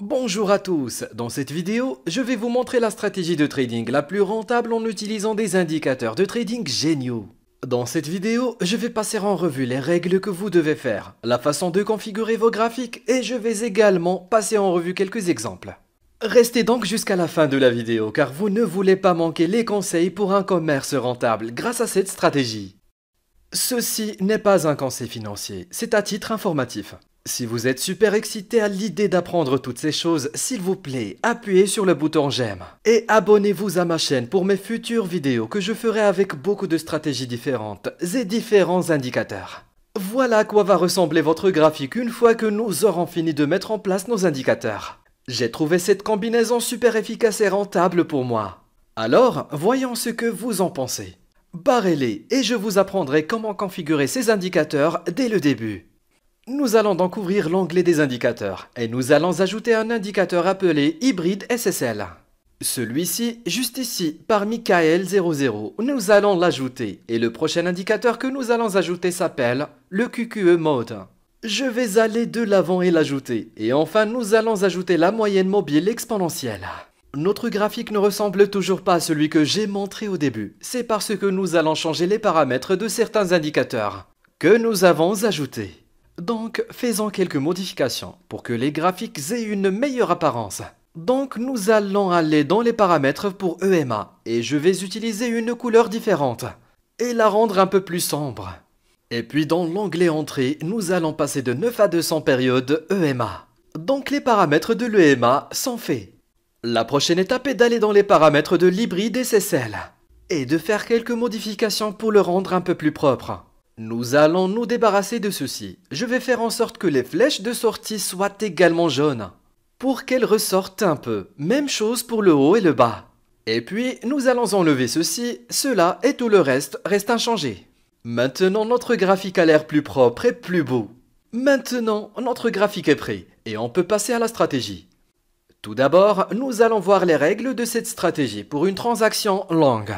Bonjour à tous, dans cette vidéo, je vais vous montrer la stratégie de trading la plus rentable en utilisant des indicateurs de trading géniaux. Dans cette vidéo, je vais passer en revue les règles que vous devez faire, la façon de configurer vos graphiques et je vais également passer en revue quelques exemples. Restez donc jusqu'à la fin de la vidéo car vous ne voulez pas manquer les conseils pour un commerce rentable grâce à cette stratégie. Ceci n'est pas un conseil financier, c'est à titre informatif. Si vous êtes super excité à l'idée d'apprendre toutes ces choses, s'il vous plaît, appuyez sur le bouton j'aime. Et abonnez-vous à ma chaîne pour mes futures vidéos que je ferai avec beaucoup de stratégies différentes et différents indicateurs. Voilà à quoi va ressembler votre graphique une fois que nous aurons fini de mettre en place nos indicateurs. J'ai trouvé cette combinaison super efficace et rentable pour moi. Alors, voyons ce que vous en pensez. Barrez-les et je vous apprendrai comment configurer ces indicateurs dès le début. Nous allons donc ouvrir l'onglet des indicateurs et nous allons ajouter un indicateur appelé Hybride SSL. Celui-ci, juste ici, par Michael00, nous allons l'ajouter et le prochain indicateur que nous allons ajouter s'appelle le QQE Mode. Je vais aller de l'avant et l'ajouter et enfin nous allons ajouter la moyenne mobile exponentielle. Notre graphique ne ressemble toujours pas à celui que j'ai montré au début, c'est parce que nous allons changer les paramètres de certains indicateurs que nous avons ajoutés. Donc, faisons quelques modifications pour que les graphiques aient une meilleure apparence. Donc, nous allons aller dans les paramètres pour EMA et je vais utiliser une couleur différente et la rendre un peu plus sombre. Et puis dans l'onglet Entrée, nous allons passer de 9 à 200 périodes EMA. Donc, les paramètres de l'EMA sont faits. La prochaine étape est d'aller dans les paramètres de l'hybride SSL et de faire quelques modifications pour le rendre un peu plus propre. Nous allons nous débarrasser de ceci. Je vais faire en sorte que les flèches de sortie soient également jaunes, pour qu'elles ressortent un peu. Même chose pour le haut et le bas. Et puis, nous allons enlever ceci, cela et tout le reste inchangé. Maintenant, notre graphique a l'air plus propre et plus beau. Maintenant, notre graphique est prêt, et on peut passer à la stratégie. Tout d'abord, nous allons voir les règles de cette stratégie pour une transaction longue.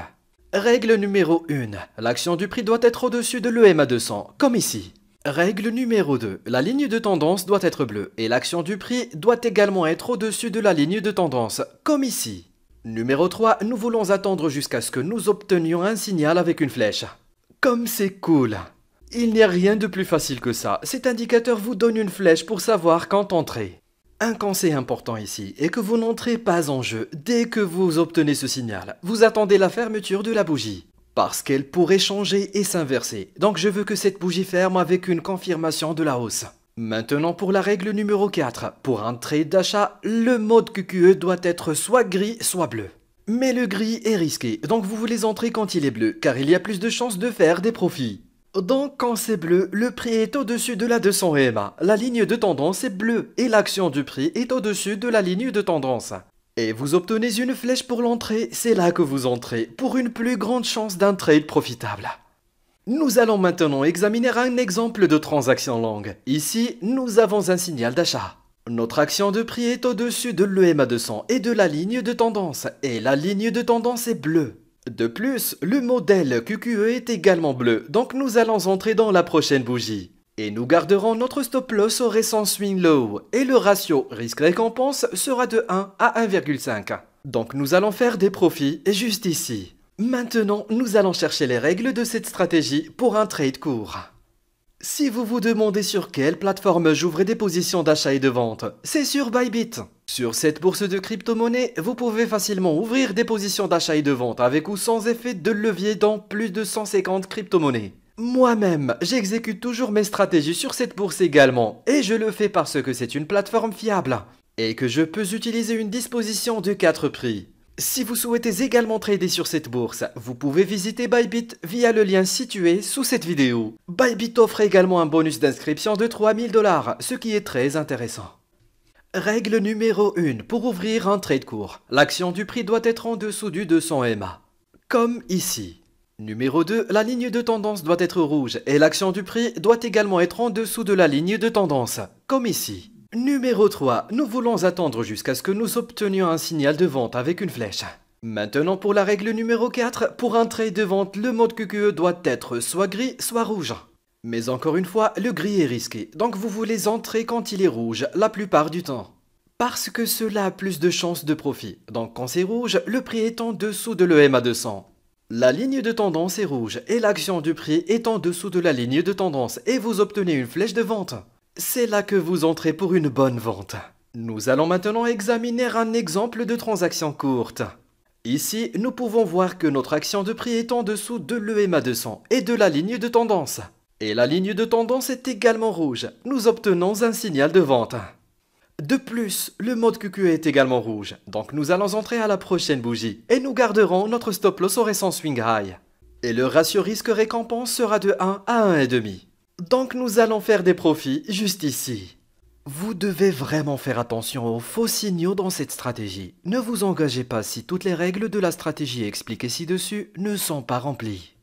Règle numéro 1. L'action du prix doit être au-dessus de l'EMA 200, comme ici. Règle numéro 2. La ligne de tendance doit être bleue et l'action du prix doit également être au-dessus de la ligne de tendance, comme ici. Numéro 3. Nous voulons attendre jusqu'à ce que nous obtenions un signal avec une flèche. Comme c'est cool! Il n'y a rien de plus facile que ça. Cet indicateur vous donne une flèche pour savoir quand entrer. Un conseil important ici est que vous n'entrez pas en jeu dès que vous obtenez ce signal. Vous attendez la fermeture de la bougie, parce qu'elle pourrait changer et s'inverser. Donc je veux que cette bougie ferme avec une confirmation de la hausse. Maintenant pour la règle numéro 4. Pour un trade d'achat, le mode QQE doit être soit gris, soit bleu. Mais le gris est risqué, donc vous voulez entrer quand il est bleu, car il y a plus de chances de faire des profits. Donc quand c'est bleu, le prix est au-dessus de la 200 EMA, la ligne de tendance est bleue et l'action du prix est au-dessus de la ligne de tendance. Et vous obtenez une flèche pour l'entrée, c'est là que vous entrez, pour une plus grande chance d'un trade profitable. Nous allons maintenant examiner un exemple de transaction longue. Ici, nous avons un signal d'achat. Notre action de prix est au-dessus de l'EMA 200 et de la ligne de tendance, et la ligne de tendance est bleue. De plus, le modèle QQE est également bleu, donc nous allons entrer dans la prochaine bougie. Et nous garderons notre stop loss au récent swing low, et le ratio risque-récompense sera de 1 à 1,5. Donc nous allons faire des profits juste ici. Maintenant, nous allons chercher les règles de cette stratégie pour un trade court. Si vous vous demandez sur quelle plateforme j'ouvre des positions d'achat et de vente, c'est sur Bybit. Sur cette bourse de crypto-monnaie, vous pouvez facilement ouvrir des positions d'achat et de vente avec ou sans effet de levier dans plus de 150 crypto-monnaies. Moi-même, j'exécute toujours mes stratégies sur cette bourse également, et je le fais parce que c'est une plateforme fiable, et que je peux utiliser une disposition de 4 prix. Si vous souhaitez également trader sur cette bourse, vous pouvez visiter Bybit via le lien situé sous cette vidéo. Bybit offre également un bonus d'inscription de 3000 $, ce qui est très intéressant. Règle numéro 1 pour ouvrir un trade court. L'action du prix doit être en dessous du 200 EMA, comme ici. Numéro 2, la ligne de tendance doit être rouge et l'action du prix doit également être en dessous de la ligne de tendance, comme ici. Numéro 3, nous voulons attendre jusqu'à ce que nous obtenions un signal de vente avec une flèche. Maintenant pour la règle numéro 4, pour un trade de vente, le mode QQE doit être soit gris, soit rouge. Mais encore une fois, le gris est risqué, donc vous voulez entrer quand il est rouge la plupart du temps. Parce que cela a plus de chances de profit. Donc quand c'est rouge, le prix est en dessous de l'EMA 200. La ligne de tendance est rouge et l'action du prix est en dessous de la ligne de tendance et vous obtenez une flèche de vente. C'est là que vous entrez pour une bonne vente. Nous allons maintenant examiner un exemple de transaction courte. Ici, nous pouvons voir que notre action de prix est en dessous de l'EMA 200 et de la ligne de tendance. Et la ligne de tendance est également rouge. Nous obtenons un signal de vente. De plus, le mode QQ est également rouge, donc nous allons entrer à la prochaine bougie et nous garderons notre stop loss au récent swing high. Et le ratio risque-récompense sera de 1 à 1,5. Donc nous allons faire des profits juste ici. Vous devez vraiment faire attention aux faux signaux dans cette stratégie. Ne vous engagez pas si toutes les règles de la stratégie expliquées ci-dessus ne sont pas remplies.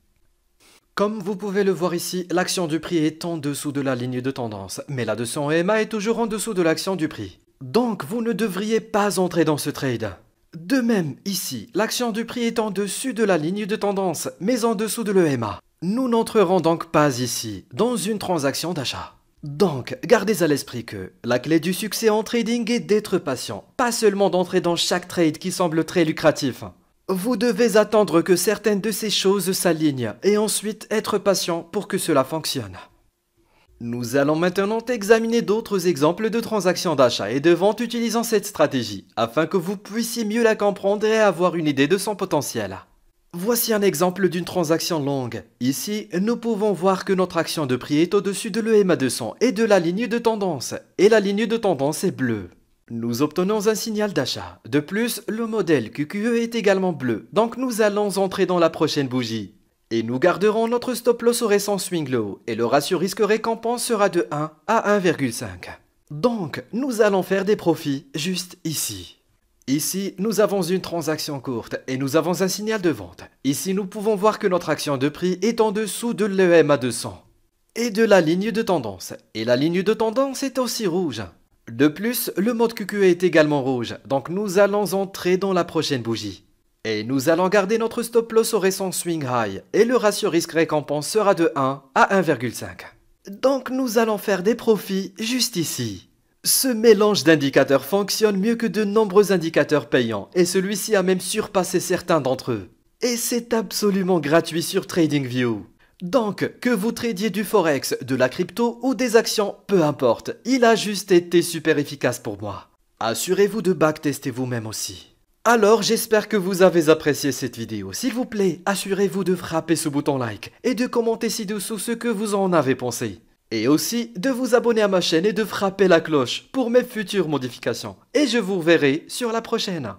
Comme vous pouvez le voir ici, l'action du prix est en dessous de la ligne de tendance, mais la 200 EMA est toujours en dessous de l'action du prix. Donc vous ne devriez pas entrer dans ce trade. De même, ici, l'action du prix est en dessus de la ligne de tendance, mais en dessous de l'EMA. Nous n'entrerons donc pas ici, dans une transaction d'achat. Donc, gardez à l'esprit que la clé du succès en trading est d'être patient, pas seulement d'entrer dans chaque trade qui semble très lucratif. Vous devez attendre que certaines de ces choses s'alignent et ensuite être patient pour que cela fonctionne. Nous allons maintenant examiner d'autres exemples de transactions d'achat et de vente utilisant cette stratégie, afin que vous puissiez mieux la comprendre et avoir une idée de son potentiel. Voici un exemple d'une transaction longue. Ici, nous pouvons voir que notre action de prix est au-dessus de l'EMA 200 et de la ligne de tendance, et la ligne de tendance est bleue. Nous obtenons un signal d'achat. De plus, le modèle QQE est également bleu, donc nous allons entrer dans la prochaine bougie. Et nous garderons notre stop loss au récent swing low, et le ratio risque-récompense sera de 1 à 1,5. Donc, nous allons faire des profits juste ici. Ici, nous avons une transaction courte, et nous avons un signal de vente. Ici, nous pouvons voir que notre action de prix est en dessous de l'EMA 200 et de la ligne de tendance, et la ligne de tendance est aussi rouge. De plus, le mode QQ est également rouge, donc nous allons entrer dans la prochaine bougie. Et nous allons garder notre stop loss au récent swing high, et le ratio risque-récompense sera de 1 à 1,5. Donc nous allons faire des profits juste ici. Ce mélange d'indicateurs fonctionne mieux que de nombreux indicateurs payants, et celui-ci a même surpassé certains d'entre eux. Et c'est absolument gratuit sur TradingView. Donc, que vous tradiez du forex, de la crypto ou des actions, peu importe, il a juste été super efficace pour moi. Assurez-vous de backtester vous-même aussi. Alors, j'espère que vous avez apprécié cette vidéo. S'il vous plaît, assurez-vous de frapper ce bouton like et de commenter ci-dessous ce que vous en avez pensé. Et aussi de vous abonner à ma chaîne et de frapper la cloche pour mes futures modifications. Et je vous verrai sur la prochaine.